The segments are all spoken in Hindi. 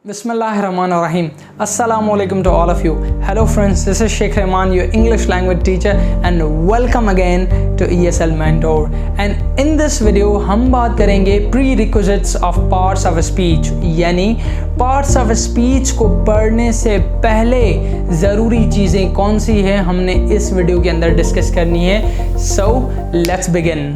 Bismillahirrahmanirrahim. Assalamualaikum to all of you. Hello friends, this is Sheikh Rahman, your English language teacher, and welcome again to ESL Mentor. And in this video हम बात करेंगे prerequisites of parts of speech, यानी parts of speech को पढ़ने से पहले ज़रूरी चीज़ें कौन सी हैं हमने इस वीडियो के अंदर डिस्कस करनी है. So let's begin.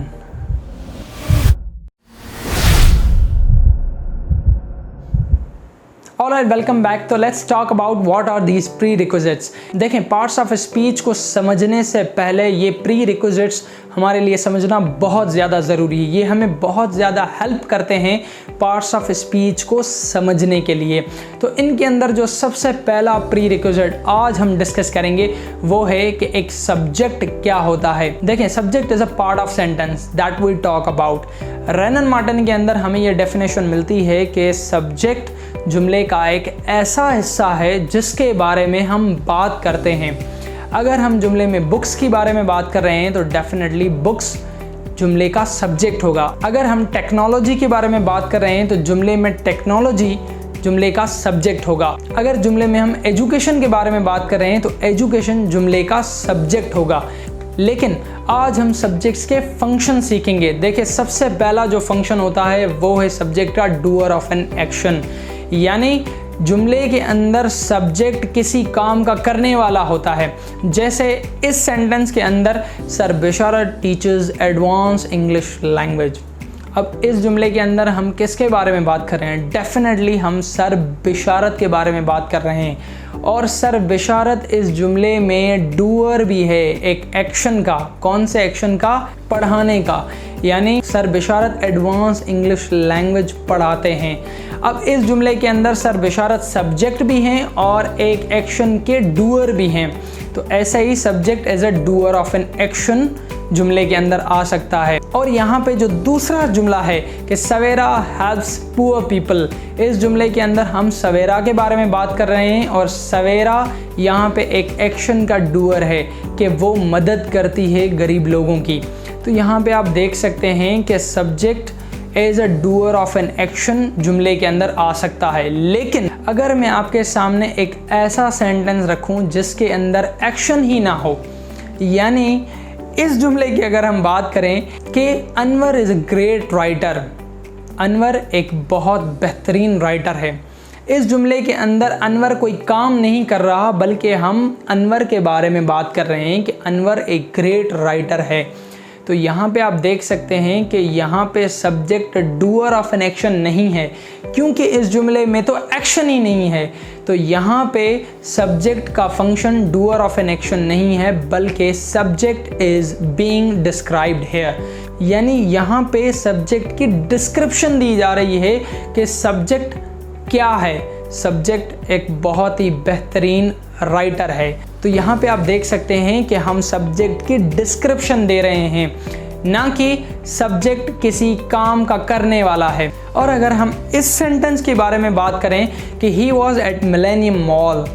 Alright, welcome back. तो let's talk about what are these prerequisites. देखें, parts of speech को समझने से पहले ये prerequisites हमारे लिए समझना बहुत ज़्यादा ज़रूरी है. ये हमें बहुत ज़्यादा हेल्प करते हैं parts of speech को समझने के लिए. तो इनके अंदर जो सबसे पहला prerequisite आज हम डिस्कस करेंगे वो है कि एक सब्जेक्ट क्या होता है. देखें, subject is a part of sentence that we talk about. Wren and Martin के अंदर हमें ये डेफिनेशन मिलती है कि सब्जेक्ट जुमले का एक ऐसा हिस्सा है जिसके बारे में हम बात करते हैं. अगर हम जुमले में बुक्स के बारे में बात कर रहे हैं तो डेफिनेटली बुक्स जुमले का सब्जेक्ट होगा. अगर हम टेक्नोलॉजी के बारे में बात कर रहे हैं तो जुमले में टेक्नोलॉजी जुमले का सब्जेक्ट होगा. अगर जुमले में हम एजुकेशन के बारे में बात कर रहे हैं तो एजुकेशन जुमले का सब्जेक्ट होगा. लेकिन आज हम सब्जेक्ट्स के फंक्शन सीखेंगे. देखिए, सबसे पहला जो फंक्शन होता है वो है सब्जेक्ट का डूअर ऑफ एन एक्शन, यानी जुमले के अंदर सब्जेक्ट किसी काम का करने वाला होता है. जैसे इस सेंटेंस के अंदर सर बिशारत टीचर्स एडवांस इंग्लिश लैंग्वेज. अब इस जुमले के अंदर हम किसके बारे में बात कर रहे हैं? डेफिनेटली हम सर बिशारत के बारे में बात कर रहे हैं. और सर बिशारत इस जुमले में डूअर भी है, एक एक्शन का. कौन से एक्शन का? पढ़ाने का. यानी सर बिशारत एडवांस इंग्लिश लैंग्वेज पढ़ाते हैं. अब इस जुमले के अंदर सर बिशारत सब्जेक्ट भी हैं और एक एक्शन के डूअर भी हैं. तो ऐसा ही subject as a doer of an action जुमले के अंदर आ सकता है. और यहाँ पे जो दूसरा जुमला है कि सवेरा हेल्प्स पुअर पीपल, इस जुमले के अंदर हम सवेरा के बारे में बात कर रहे हैं और सवेरा यहाँ पे एक एक्शन का डूअर है कि वो मदद करती है गरीब लोगों की. तो यहाँ पे आप देख सकते हैं कि subject as a doer of an action जुमले के अंदर आ सकता है. लेकिन अगर मैं आपके सामने एक ऐसा सेंटेंस रखूं जिसके अंदर एक्शन ही ना हो, यानी इस जुमले की अगर हम बात करें कि Anwar is a great writer, Anwar एक बहुत बेहतरीन राइटर है. इस जुमले के अंदर अनवर कोई काम नहीं कर रहा बल्कि हम अनवर के बारे में बात कर रहे हैं कि अनवर एक ग्रेट राइटर है. तो यहाँ पे आप देख सकते हैं कि यहाँ पे subject doer of an action नहीं है, क्योंकि इस जुमले में तो एक्शन ही नहीं है. तो यहाँ पे सब्जेक्ट का function doer of an action नहीं है बल्कि subject is being described here, यानी यहाँ पे सब्जेक्ट की डिस्क्रिप्शन दी जा रही है कि सब्जेक्ट क्या है. सब्जेक्ट एक बहुत ही बेहतरीन राइटर है. तो यहाँ पे आप देख सकते हैं कि हम सब्जेक्ट की डिस्क्रिप्शन दे रहे हैं, ना कि सब्जेक्ट किसी काम का करने वाला है. और अगर हम इस सेंटेंस के बारे में बात करें कि he was at millennium mall,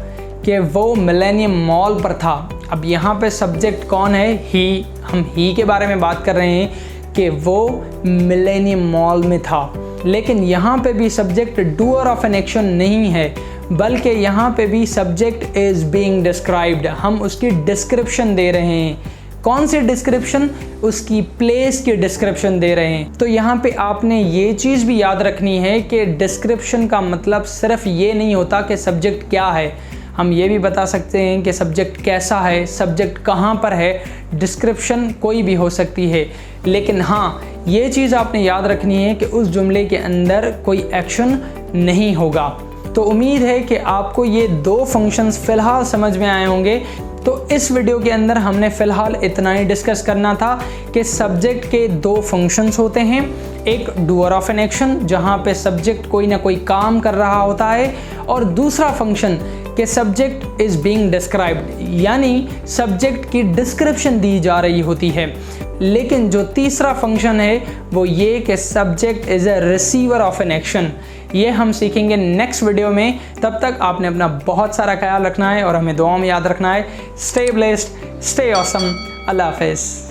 कि वो मिलेनियम मॉल पर था. अब यहाँ पे सब्जेक्ट कौन है? ही. हम ही के बारे में बात कर रहे हैं कि वो मिलेनियम मॉल में था. लेकिन यहाँ पे भी subject doer of an action नहीं है बल्कि यहाँ पे भी सब्जेक्ट इज़ बीइंग डिस्क्राइब्ड. हम उसकी डिस्क्रिप्शन दे रहे हैं. कौन सी डिस्क्रिप्शन? उसकी प्लेस की डिस्क्रिप्शन दे रहे हैं. तो यहाँ पे आपने ये चीज़ भी याद रखनी है कि डिस्क्रिप्शन का मतलब सिर्फ ये नहीं होता कि सब्जेक्ट क्या है. हम ये भी बता सकते हैं कि सब्जेक्ट कैसा है, सब्जेक्ट कहाँ पर है. डिस्क्रिप्शन कोई भी हो सकती है, लेकिन हाँ, ये चीज़ आपने याद रखनी है कि उस जुमले के अंदर कोई एक्शन नहीं होगा. तो उम्मीद है कि आपको ये दो फंक्शंस फ़िलहाल समझ में आए होंगे. तो इस वीडियो के अंदर हमने फ़िलहाल इतना ही डिस्कस करना था कि सब्जेक्ट के दो फंक्शंस होते हैं. एक डूअर ऑफ एन एक्शन जहाँ पे सब्जेक्ट कोई ना कोई काम कर रहा होता है, और दूसरा फंक्शन कि सब्जेक्ट इज़ बीइंग डिस्क्राइब्ड, यानी सब्जेक्ट की डिस्क्रिप्शन दी जा रही होती है. लेकिन जो तीसरा फंक्शन है वो ये कि subject is a receiver of an action. ये हम सीखेंगे नेक्स्ट वीडियो में. तब तक आपने अपना बहुत सारा ख्याल रखना है और हमें दुआ में याद रखना है. Stay blessed, stay awesome. अल्लाह हाफ़िज़.